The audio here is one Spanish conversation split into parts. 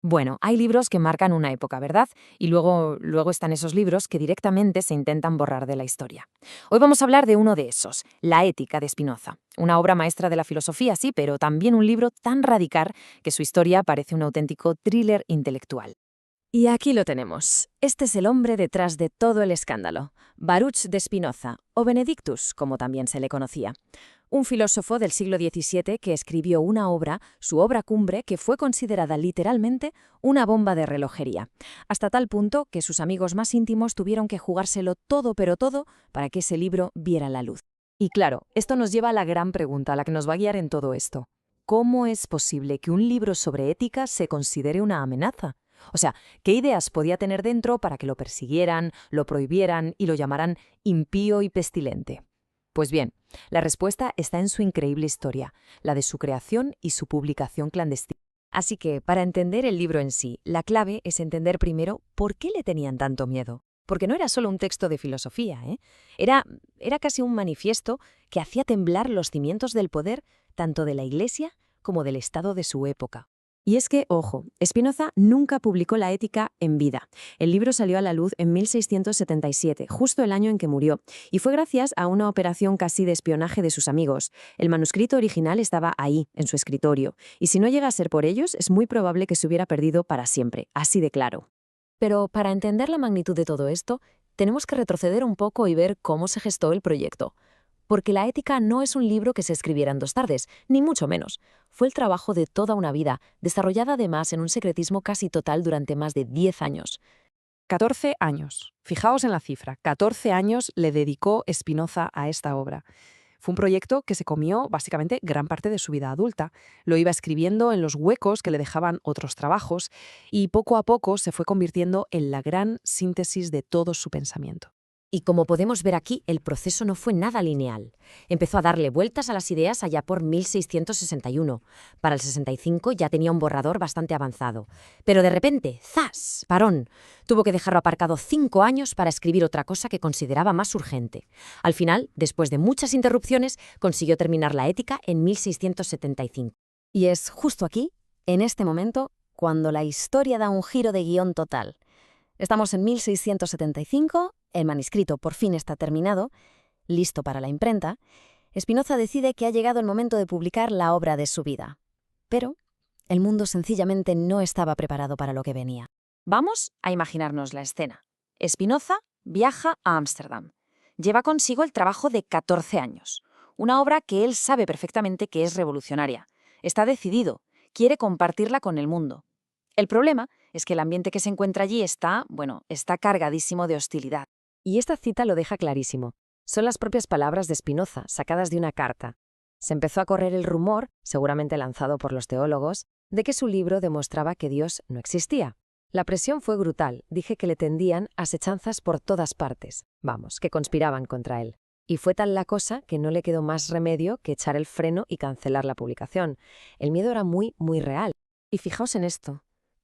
Bueno, hay libros que marcan una época, ¿verdad? Y luego están esos libros que directamente se intentan borrar de la historia. Hoy vamos a hablar de uno de esos, La Ética de Spinoza. Una obra maestra de la filosofía, sí, pero también un libro tan radical que su historia parece un auténtico thriller intelectual. Y aquí lo tenemos. Este es el hombre detrás de todo el escándalo. Baruch de Spinoza, o Benedictus, como también se le conocía. Un filósofo del siglo XVII que escribió una obra, su obra cumbre, que fue considerada literalmente una bomba de relojería, hasta tal punto que sus amigos más íntimos tuvieron que jugárselo todo pero todo para que ese libro viera la luz. Y claro, esto nos lleva a la gran pregunta, a la que nos va a guiar en todo esto. ¿Cómo es posible que un libro sobre ética se considere una amenaza? O sea, ¿qué ideas podía tener dentro para que lo persiguieran, lo prohibieran y lo llamaran impío y pestilente? Pues bien, la respuesta está en su increíble historia, la de su creación y su publicación clandestina. Así que, para entender el libro en sí, la clave es entender primero por qué le tenían tanto miedo. Porque no era solo un texto de filosofía, ¿eh? Era casi un manifiesto que hacía temblar los cimientos del poder tanto de la Iglesia como del Estado de su época. Y es que, ojo, Spinoza nunca publicó la Ética en vida. El libro salió a la luz en 1677, justo el año en que murió, y fue gracias a una operación casi de espionaje de sus amigos. El manuscrito original estaba ahí, en su escritorio, y si no llega a ser por ellos, es muy probable que se hubiera perdido para siempre, así de claro. Pero para entender la magnitud de todo esto, tenemos que retroceder un poco y ver cómo se gestó el proyecto. Porque La Ética no es un libro que se escribiera en 2 tardes, ni mucho menos. Fue el trabajo de toda una vida, desarrollada además en un secretismo casi total durante más de 10 años. 14 años. Fijaos en la cifra. 14 años le dedicó Spinoza a esta obra. Fue un proyecto que se comió básicamente gran parte de su vida adulta. Lo iba escribiendo en los huecos que le dejaban otros trabajos y poco a poco se fue convirtiendo en la gran síntesis de todo su pensamiento. Y como podemos ver aquí, el proceso no fue nada lineal. Empezó a darle vueltas a las ideas allá por 1661. Para el 65 ya tenía un borrador bastante avanzado. Pero de repente, ¡zas!, parón. Tuvo que dejarlo aparcado 5 años para escribir otra cosa que consideraba más urgente. Al final, después de muchas interrupciones, consiguió terminar La Ética en 1675. Y es justo aquí, en este momento, cuando la historia da un giro de guión total. Estamos en 1675, el manuscrito por fin está terminado, listo para la imprenta. Spinoza decide que ha llegado el momento de publicar la obra de su vida. Pero el mundo sencillamente no estaba preparado para lo que venía. Vamos a imaginarnos la escena. Spinoza viaja a Ámsterdam. Lleva consigo el trabajo de 14 años, una obra que él sabe perfectamente que es revolucionaria. Está decidido, quiere compartirla con el mundo. El problema es que el ambiente que se encuentra allí está cargadísimo de hostilidad. Y esta cita lo deja clarísimo. Son las propias palabras de Spinoza, sacadas de una carta. Se empezó a correr el rumor, seguramente lanzado por los teólogos, de que su libro demostraba que Dios no existía. La presión fue brutal, dije que le tendían asechanzas por todas partes. Vamos, que conspiraban contra él. Y fue tal la cosa que no le quedó más remedio que echar el freno y cancelar la publicación. El miedo era muy, muy real. Y fijaos en esto.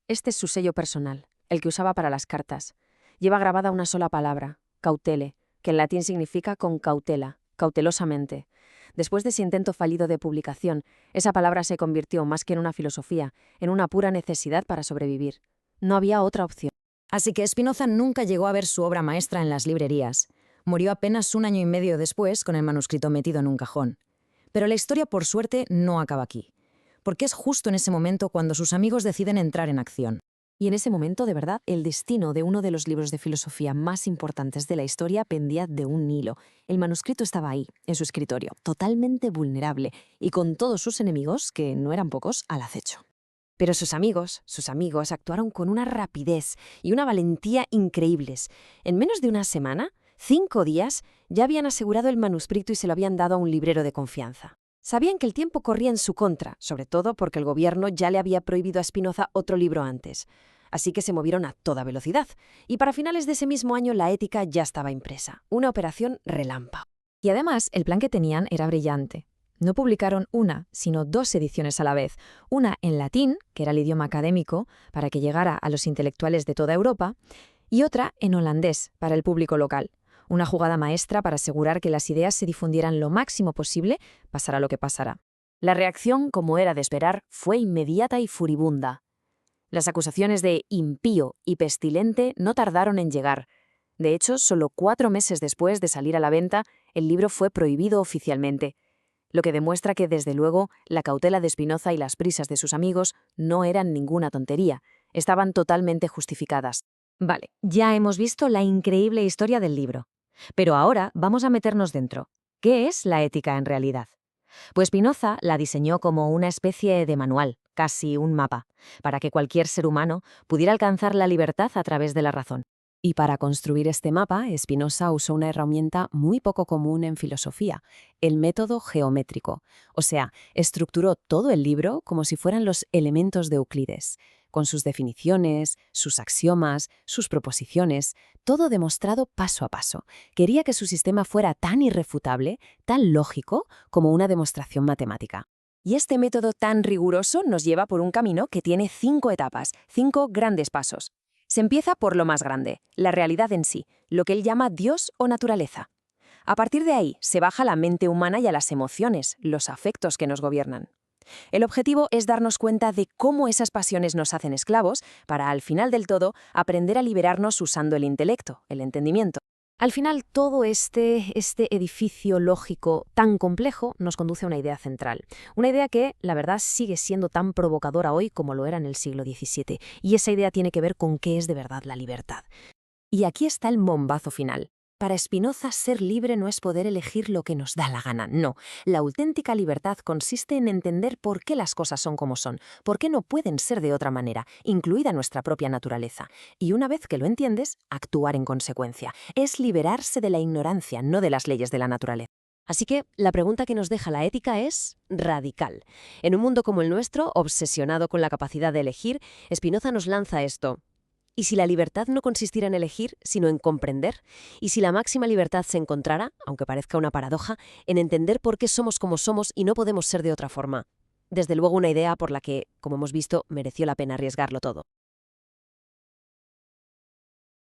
Este es su sello personal, el que usaba para las cartas. Lleva grabada una sola palabra, cautele, que en latín significa con cautela, cautelosamente. Después de ese intento fallido de publicación, esa palabra se convirtió más que en una filosofía, en una pura necesidad para sobrevivir. No había otra opción. Así que Spinoza nunca llegó a ver su obra maestra en las librerías. Murió apenas 1 año y medio después con el manuscrito metido en un cajón. Pero la historia, por suerte, no acaba aquí. Porque es justo en ese momento cuando sus amigos deciden entrar en acción. Y en ese momento, de verdad, el destino de uno de los libros de filosofía más importantes de la historia pendía de un hilo. El manuscrito estaba ahí, en su escritorio, totalmente vulnerable, y con todos sus enemigos, que no eran pocos, al acecho. Pero sus amigos actuaron con una rapidez y una valentía increíbles. En menos de una semana, 5 días, ya habían asegurado el manuscrito y se lo habían dado a un librero de confianza. Sabían que el tiempo corría en su contra, sobre todo porque el gobierno ya le había prohibido a Spinoza otro libro antes. Así que se movieron a toda velocidad. Y para finales de ese mismo año La Ética ya estaba impresa. Una operación relámpago. Y además, el plan que tenían era brillante. No publicaron una, sino 2 ediciones a la vez. Una en latín, que era el idioma académico, para que llegara a los intelectuales de toda Europa, y otra en holandés, para el público local. Una jugada maestra para asegurar que las ideas se difundieran lo máximo posible, pasara lo que pasara. La reacción, como era de esperar, fue inmediata y furibunda. Las acusaciones de impío y pestilente no tardaron en llegar. De hecho, solo 4 meses después de salir a la venta, el libro fue prohibido oficialmente, lo que demuestra que, desde luego, la cautela de Spinoza y las prisas de sus amigos no eran ninguna tontería, estaban totalmente justificadas. Vale, ya hemos visto la increíble historia del libro. Pero ahora vamos a meternos dentro. ¿Qué es la ética en realidad? Pues Spinoza la diseñó como una especie de manual, casi un mapa, para que cualquier ser humano pudiera alcanzar la libertad a través de la razón. Y para construir este mapa, Spinoza usó una herramienta muy poco común en filosofía, el método geométrico. O sea, estructuró todo el libro como si fueran los elementos de Euclides, con sus definiciones, sus axiomas, sus proposiciones, todo demostrado paso a paso. Quería que su sistema fuera tan irrefutable, tan lógico, como una demostración matemática. Y este método tan riguroso nos lleva por un camino que tiene 5 etapas, 5 grandes pasos. Se empieza por lo más grande, la realidad en sí, lo que él llama Dios o naturaleza. A partir de ahí se baja a la mente humana y a las emociones, los afectos que nos gobiernan. El objetivo es darnos cuenta de cómo esas pasiones nos hacen esclavos para, al final del todo, aprender a liberarnos usando el intelecto, el entendimiento. Al final, todo este edificio lógico tan complejo nos conduce a una idea central. Una idea que, la verdad, sigue siendo tan provocadora hoy como lo era en el siglo XVII. Y esa idea tiene que ver con qué es de verdad la libertad. Y aquí está el bombazo final. Para Spinoza, ser libre no es poder elegir lo que nos da la gana, no. La auténtica libertad consiste en entender por qué las cosas son como son, por qué no pueden ser de otra manera, incluida nuestra propia naturaleza. Y una vez que lo entiendes, actuar en consecuencia. Es liberarse de la ignorancia, no de las leyes de la naturaleza. Así que la pregunta que nos deja la ética es radical. En un mundo como el nuestro, obsesionado con la capacidad de elegir, Spinoza nos lanza esto. ¿Y si la libertad no consistiera en elegir, sino en comprender? ¿Y si la máxima libertad se encontrara, aunque parezca una paradoja, en entender por qué somos como somos y no podemos ser de otra forma? Desde luego una idea por la que, como hemos visto, mereció la pena arriesgarlo todo.